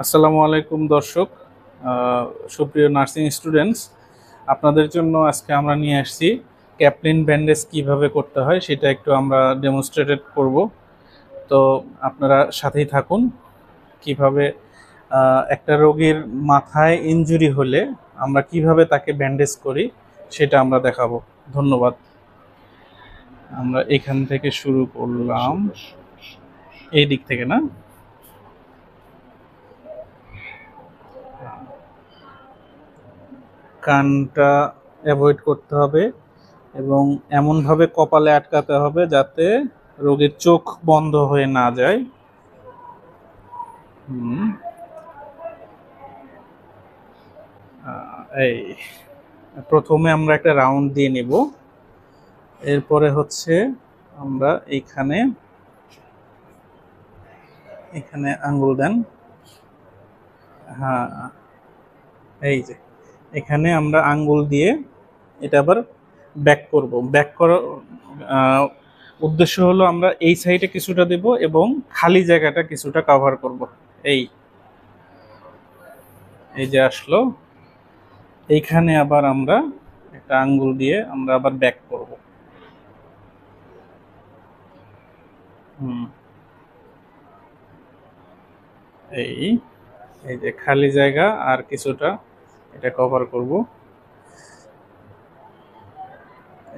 আসসালামু আলাইকুম দর্শক, সুপ্রিয় নার্সিং স্টুডেন্টস। আপনাদের জন্য আজকে আমরা নিয়ে আসছি ক্যাপলিন ব্যান্ডেজ কিভাবে করতে হয় সেটা একটু আমরা ডেমনস্ট্রেটেড করব। তো আপনারা সাথেই থাকুন। কিভাবে একটা রোগীর মাথায় ইনজুরি হলে আমরা কিভাবে তাকে ব্যান্ডেজ করি সেটা আমরা দেখাবো। ধন্যবাদ। আমরা এখান থেকে শুরু করলাম, এই দিক থেকে না? কানটা অ্যাভয়েড করতে হবে এবং এমনভাবে কপালে আটকাতে হবে যাতে রোগীর চোখ বন্ধ হয়ে না যায়। এই প্রথমে আমরা একটা রাউন্ড দিয়ে নিব, এরপরে হচ্ছে আমরা এখানে এখানে আঙ্গুল দেন। হ্যাঁ, এই যে এখানে আমরা আঙ্গুল দিয়ে এটা আবার ব্যাক করব। ব্যাক করার উদ্দেশ্য হলো আমরা এই সাইডে কিছুটা দেব এবং খালি জায়গাটা কিছুটা কভার করব। এই এই যে আসলো, এইখানে আবার আমরা একটা আঙ্গুল দিয়ে আমরা আবার ব্যাক করব। এই এই যে খালি জায়গা আর কিছুটা এটা কভার করব।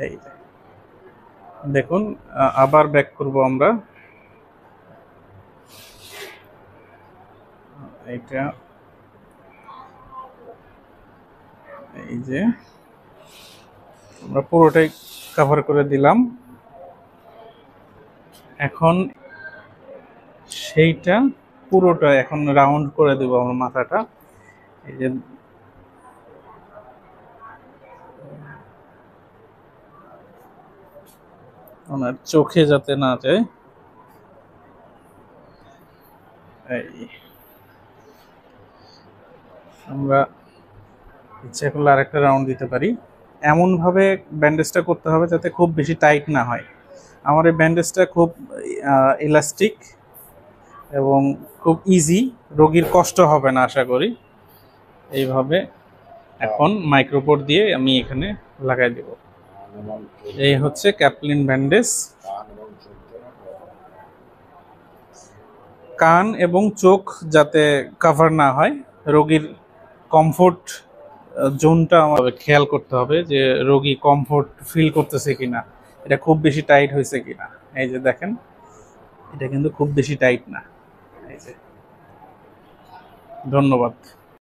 এই যে দেখুন, আবার ব্যাক করব আমরা। এটা এই যে আমরা পুরোটাই কভার করে দিলাম। এখন সেইটা পুরোটা এখন রাউন্ড করে দেব আমরা মাথাটা। এই যে ওনার চোখে যাতে না যায়। এই আমরা ইচ্ছা করলে আরেকটা রাউন্ড দিতে পারি। এমনভাবে ব্যান্ডেজটা করতে হবে যাতে খুব বেশি টাইট না হয়। আমার এই ব্যান্ডেজটা খুব ইলাস্টিক এবং খুব ইজি, রোগীর কষ্ট হবে না আশা করি। এইভাবে এখন মাইক্রোপোর দিয়ে আমি এখানে লাগাই দেব। এই হচ্ছে ক্যাপলিন ব্যান্ডেজ। কান এবং চোখ যাতে কভার না হয়, রোগীর কমফোর্ট জোনটা আমাদের খেয়াল করতে হবে যে রোগী কমফোর্ট ফিল করতেছে কিনা, এটা খুব বেশি টাইট হয়েছে কিনা। এই যে দেখেন, এটা কিন্তু খুব বেশি টাইট না। এই যে, ধন্যবাদ।